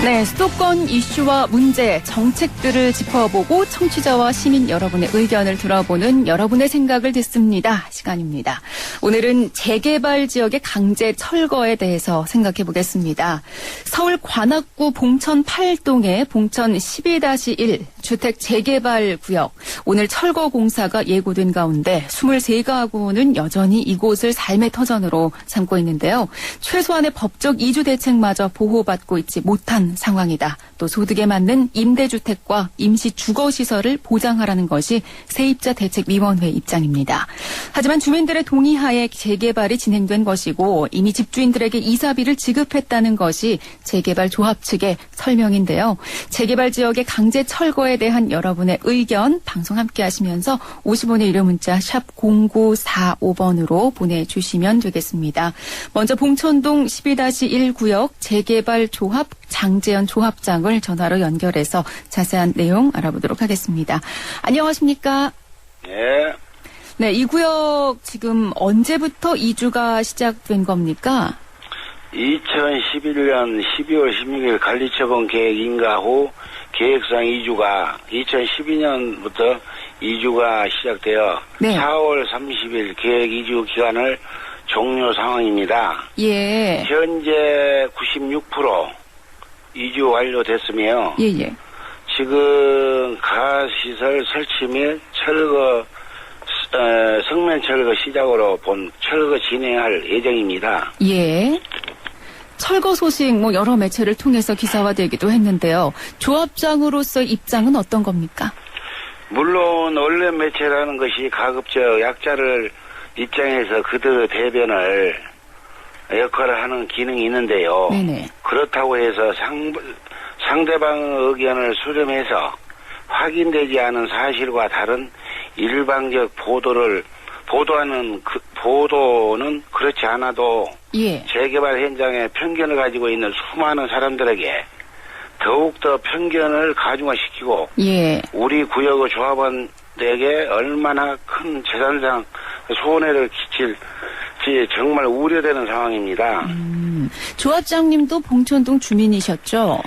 네, 수도권 이슈와 문제, 정책들을 짚어보고 청취자와 시민 여러분의 의견을 들어보는 여러분의 생각을 듣습니다. 시간입니다. 오늘은 재개발 지역의 강제 철거에 대해서 생각해 보겠습니다. 서울 관악구 봉천 8동의 봉천 12-1 주택 재개발 구역. 오늘 철거 공사가 예고된 가운데 23가구는 여전히 이곳을 삶의 터전으로 삼고 있는데요. 최소한의 법적 이주 대책마저 보호받고 있지 못한 상황이다. 또 소득에 맞는 임대주택과 임시주거시설을 보장하라는 것이 세입자대책위원회 입장입니다. 하지만 주민들의 동의하에 재개발이 진행된 것이고 이미 집주인들에게 이사비를 지급했다는 것이 재개발 조합 측의 설명인데요. 재개발 지역의 강제 철거에 대한 여러분의 의견 방송 함께 하시면서 50원의 유료 문자 샵 0945번으로 보내주시면 되겠습니다. 먼저 봉천동 12-1 구역 재개발 조합 장재현 조합장을 전화로 연결해서 자세한 내용 알아보도록 하겠습니다. 안녕하십니까? 네. 네, 이 구역 지금 언제부터 이주가 시작된 겁니까? 2011년 12월 16일 관리처분 계획 인가 후 계획상 이주가 2012년부터 이주가 시작되어 네. 4월 30일 계획 이주 기간을 종료 상황입니다. 예. 현재 96% 이주 완료됐으며 예. 지금 가시설 설치 및 철거 성면 철거 시작으로 본 철거 진행할 예정입니다. 예. 철거 소식 여러 매체를 통해서 기사화되기도 했는데요. 조합장으로서 입장은 어떤 겁니까? 물론 언론 매체라는 것이 가급적 약자를 입장에서 그들의 대변을 역할을 하는 기능이 있는데요. 네네. 그렇다고 해서 상대방의 의견을 수렴해서 확인되지 않은 사실과 다른 일방적 보도하는 보도는 그렇지 않아도 예. 재개발 현장에 편견을 가지고 있는 수많은 사람들에게 더욱더 편견을 가중화시키고 예. 우리 구역의 조합원에게 얼마나 큰 재산상 손해를 끼칠지 정말 우려되는 상황입니다. 조합장님도 봉천동 주민이셨죠?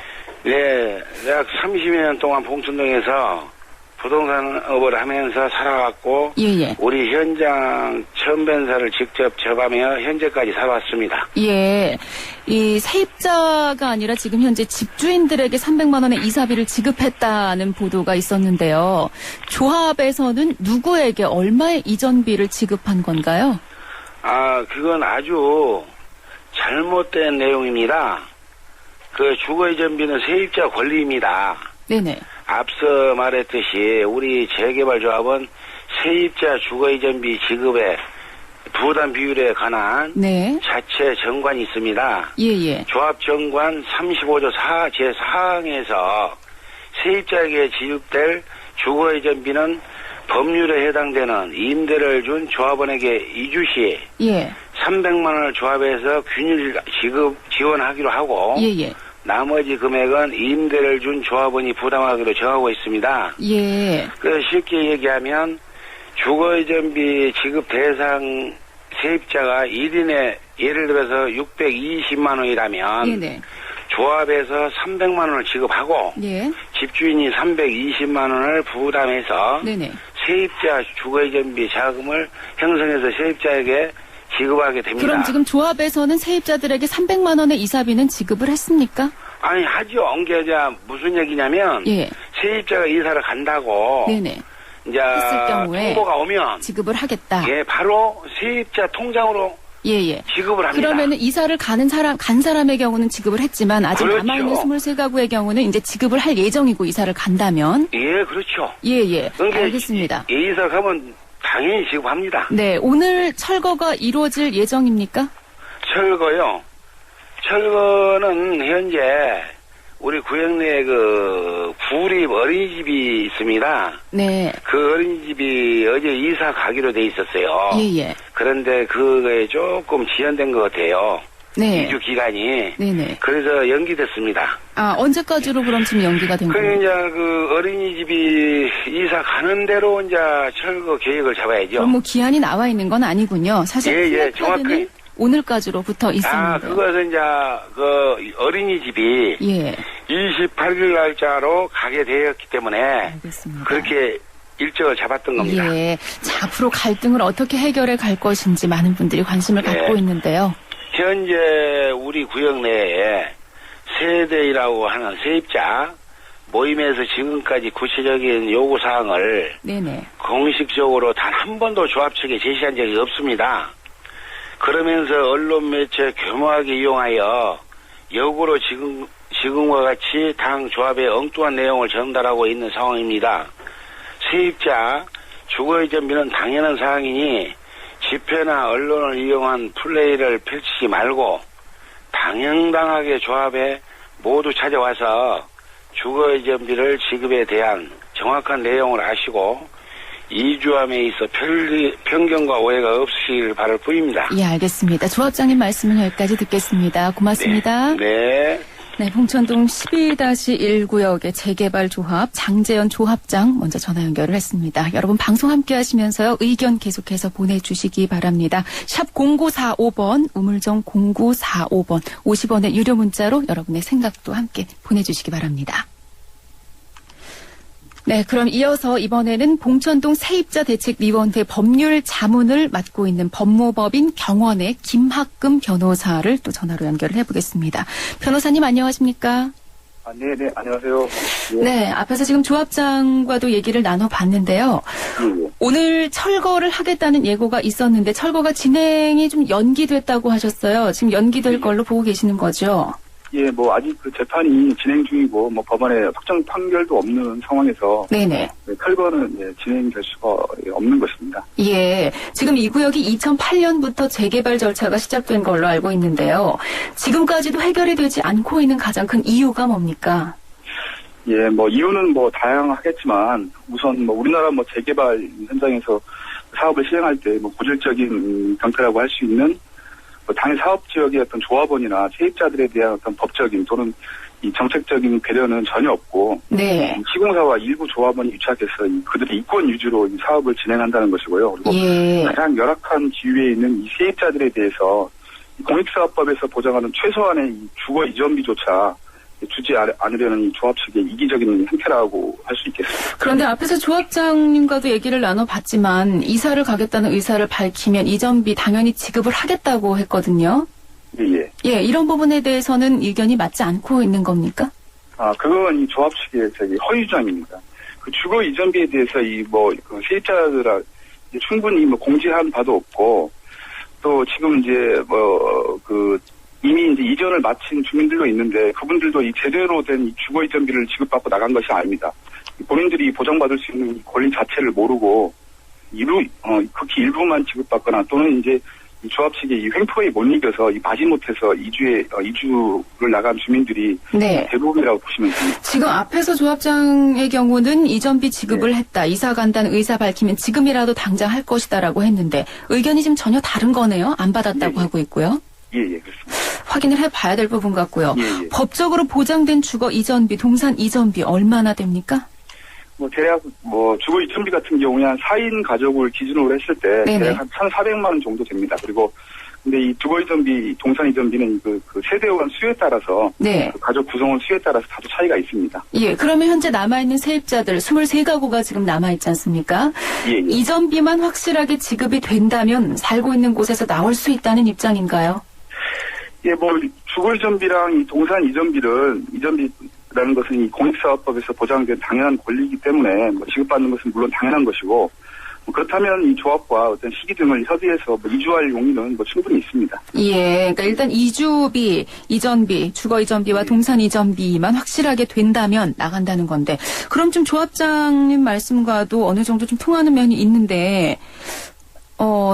네, 약 30여 년 동안 봉천동에서 부동산업을 하면서 살아왔고 예. 우리 현장 천변사를 직접 접하며 현재까지 살아왔습니다. 예, 이 세입자가 아니라 지금 현재 집주인들에게 300만 원의 이사비를 지급했다는 보도가 있었는데요. 조합에서는 누구에게 얼마의 이전비를 지급한 건가요? 그건 아주 잘못된 내용입니다. 그 주거이전비는 세입자 권리입니다. 네네. 앞서 말했듯이 우리 재개발조합은 세입자 주거이전비 지급의 부담 비율에 관한 네. 자체 정관이 있습니다. 예. 조합정관 35조 4 제4항에서 세입자에게 지급될 주거이전비는 법률에 해당되는 임대를 준 조합원에게 이주 시 예. 300만 원을 조합해서 균일 지원하기로 하고 예. 나머지 금액은 임대를 준 조합원이 부담하기로 정하고 있습니다. 예. 그래서 쉽게 얘기하면 주거이전비 지급 대상 세입자가 1인에 예를 들어서 620만 원이라면 네네. 조합에서 300만 원을 지급하고 예. 집주인이 320만 원을 부담해서 네네. 세입자 주거이전비 자금을 형성해서 세입자에게 지급하게 됩니다. 그럼 지금 조합에서는 세입자들에게 300만 원의 이사비는 지급을 했습니까? 아니 하죠. 엉겨자 무슨 얘기냐면 예. 세입자가 이사를 간다고 네네. 이제 했을 경우에 통보가 오면 지급을 하겠다. 예, 바로 세입자 통장으로 예. 지급을 합니다. 그러면은 이사를 간 사람의 경우는 지급을 했지만 아직 그렇죠. 남아있는 23가구의 경우는 이제 지급을 할 예정이고 이사를 간다면 예, 그렇죠. 예. 그러니까 알겠습니다. 이사 가면 당연히 지급합니다. 네, 오늘 철거가 이루어질 예정입니까? 철거요. 철거는 현재 우리 구역 내에 그 구립 어린이집이 있습니다. 네. 그 어린이집이 어제 이사 가기로 돼 있었어요. 예. 그런데 그거에 조금 지연된 것 같아요. 네. 이주 기간이. 네네. 그래서 연기됐습니다. 언제까지로 그럼 지금 연기가 된 거예요? 이제 그 어린이집이 이사 가는 대로 이제 철거 계획을 잡아야죠. 그럼 기한이 나와 있는 건 아니군요. 사실 예, 정확히. 오늘까지로 붙어 있었는데. 그것은 이제 그 어린이집이 예. 28일 날짜로 가게 되었기 때문에 알겠습니다. 그렇게 일정을 잡았던 겁니다. 예. 자, 앞으로 갈등을 어떻게 해결해 갈 것인지 많은 분들이 관심을 갖고 있는데요. 현재 우리 구역 내에 세대이라고 하는 세입자 모임에서 지금까지 구체적인 요구사항을 네네. 공식적으로 단 한 번도 조합 측에 제시한 적이 없습니다. 그러면서 언론 매체 교묘하게 이용하여 역으로 지금과 같이 당 조합의 엉뚱한 내용을 전달하고 있는 상황입니다. 세입자 주거이전비는 당연한 사항이니 집회나 언론을 이용한 플레이를 펼치지 말고 당연당하게 조합에 모두 찾아와서 주거이전비를 지급에 대한 정확한 내용을 아시고 이주함에 있어 편견과 오해가 없으시길 바랄 뿐입니다. 예, 알겠습니다. 조합장님 말씀은 여기까지 듣겠습니다. 고맙습니다. 네. 네, 봉천동 12-1구역의 재개발 조합 장재현 조합장 먼저 전화 연결을 했습니다. 여러분 방송 함께 하시면서요. 의견 계속해서 보내주시기 바랍니다. 샵 0945번 우물정 0945번 50원의 유료 문자로 여러분의 생각도 함께 보내주시기 바랍니다. 네, 그럼 이어서 이번에는 봉천동 세입자대책위원회 법률 자문을 맡고 있는 법무법인 경원의 김학금 변호사를 또 전화로 연결을 해보겠습니다. 변호사님 안녕하십니까? 네, 안녕하세요. 네, 앞에서 지금 조합장과도 얘기를 나눠봤는데요. 오늘 철거를 하겠다는 예고가 있었는데 철거가 진행이 좀 연기됐다고 하셨어요. 지금 연기될 걸로 보고 계시는 거죠? 예, 아직 그 재판이 진행 중이고, 법원에 확정 판결도 없는 상황에서. 네네. 철거는 진행될 수가 없는 것입니다. 예. 지금 이 구역이 2008년부터 재개발 절차가 시작된 걸로 알고 있는데요. 지금까지도 해결이 되지 않고 있는 가장 큰 이유가 뭡니까? 예, 이유는 다양하겠지만, 우선 우리나라 재개발 현장에서 사업을 시행할 때 고질적인 병폐라고 할 수 있는 당해 사업지역의 어떤 조합원이나 세입자들에 대한 어떤 법적인 또는 이 정책적인 배려는 전혀 없고, 네. 시공사와 일부 조합원이 유착해서 그들의 이권 위주로 이 사업을 진행한다는 것이고요. 그리고 예. 가장 열악한 지위에 있는 이 세입자들에 대해서 공익사업법에서 보장하는 최소한의 이 주거 이전비조차 주지 않으려는 이 조합 측의 이기적인 행태라고 할 수 있겠습니다. 그런데 앞에서 조합장님과도 얘기를 나눠봤지만 이사를 가겠다는 의사를 밝히면 이전비 당연히 지급을 하겠다고 했거든요. 예. 예, 이런 부분에 대해서는 의견이 맞지 않고 있는 겁니까? 그건 이 조합 측의 허위 주장입니다. 그 주거 이전비에 대해서 그 세입자들 충분히 공지한 바도 없고, 또 지금 이미 이전을 마친 주민들도 있는데 그분들도 이 제대로 된 이 주거 이전비를 지급받고 나간 것이 아닙니다. 본인들이 보장받을 수 있는 이 권리 자체를 모르고 극히 일부만 지급받거나 또는 이 조합 측의 이 횡포에 못 이겨서 마지못해서 이주를 나간 주민들이 네. 대부분이라고 보시면 됩니다. 지금 앞에서 조합장의 경우는 이전비 지급을 했다. 이사 간다는 의사 밝히면 지금이라도 당장 할 것이다라고 했는데 의견이 지금 전혀 다른 거네요. 안 받았다고 하고 있고요. 예, 그렇습니다. 확인을 해봐야 될 부분 같고요. 예. 법적으로 보장된 주거 이전비, 동산 이전비 얼마나 됩니까? 대략 주거 이전비 같은 경우에 한 4인 가족을 기준으로 했을 때 대략 한 1,400만 원 정도 됩니다. 그리고 근데 이 주거 이전비, 동산 이전비는 그 세대 간 수에 따라서 네. 그 가족 구성원 수에 따라서 다소 차이가 있습니다. 예, 그러면 현재 남아있는 세입자들 23가구가 지금 남아있지 않습니까? 예. 이전비만 확실하게 지급이 된다면 살고 있는 곳에서 나올 수 있다는 입장인가요? 예, 주거 이전비랑 이 동산 이전비라는 것은 이 공익사업법에서 보장된 당연한 권리이기 때문에 지급받는 것은 물론 당연한 것이고, 그렇다면 이 조합과 어떤 시기 등을 협의해서 이주할 용의는 충분히 있습니다. 예, 그러니까 일단 이주비, 이전비, 주거 이전비와 동산 이전비만 확실하게 된다면 나간다는 건데, 그럼 좀 조합장님 말씀과도 어느 정도 좀 통하는 면이 있는데,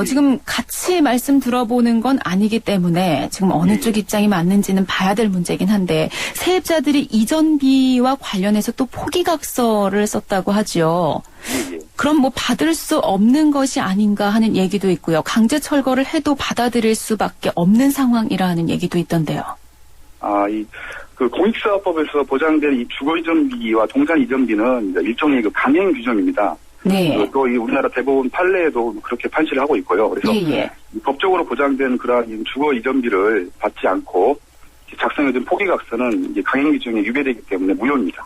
지금 같이 말씀 들어보는 건 아니기 때문에 지금 어느 쪽 입장이 맞는지는 봐야 될 문제긴 한데, 세입자들이 이전비와 관련해서 또 포기각서를 썼다고 하죠. 그럼 받을 수 없는 것이 아닌가 하는 얘기도 있고요. 강제 철거를 해도 받아들일 수밖에 없는 상황이라는 얘기도 있던데요. 그 공익사업법에서 보장된 이 주거 이전비와 동산 이전비는 일종의 그 강행 규정입니다. 네. 또 이 우리나라 대법원 판례에도 그렇게 판시를 하고 있고요. 그래서 법적으로 보장된 그러한 주거 이전비를 받지 않고 요즘 포기각서는 이제 강행 규정에 위배되기 때문에 무효입니다.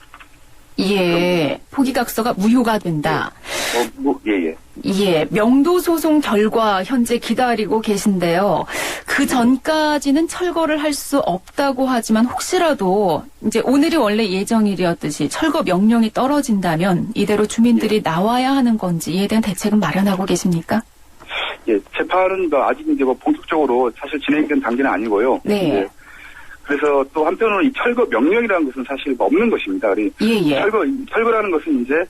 예, 포기각서가 무효가 된다. 예. 예, 명도 소송 결과 현재 기다리고 계신데요. 그 전까지는 철거를 할 수 없다고 하지만 혹시라도 이제 오늘이 원래 예정일이었듯이 철거 명령이 떨어진다면 이대로 주민들이 나와야 하는 건지 이에 대한 대책은 마련하고 계십니까? 예, 재판은 아직 이제 본격적으로 사실 진행된 단계는 아니고요. 네. 예. 그래서 또 한편으로는 이 철거 명령이라는 것은 사실 없는 것입니다. 예. 철거라는 것은 이제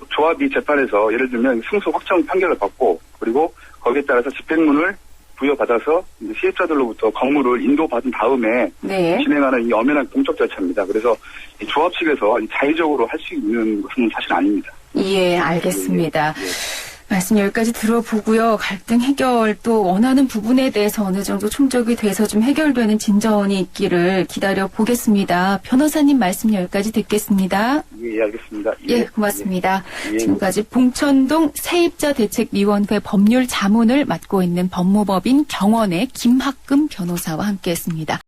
조합이 재판에서 예를 들면 승소 확정 판결을 받고 그리고 거기에 따라서 집행문을 부여받아서 시행자들로부터 건물을 인도받은 다음에 네. 진행하는 이 엄연한 공적 절차입니다. 그래서 이 조합 측에서 자의적으로 할 수 있는 것은 사실 아닙니다. 예, 알겠습니다. 예. 말씀 여기까지 들어보고요. 갈등 해결 또 원하는 부분에 대해서 어느 정도 충족이 돼서 좀 해결되는 진전이 있기를 기다려 보겠습니다. 변호사님 말씀 여기까지 듣겠습니다. 예, 알겠습니다. 예, 고맙습니다. 예. 지금까지 봉천동 세입자 대책위원회 법률 자문을 맡고 있는 법무법인 경원의 김학금 변호사와 함께했습니다.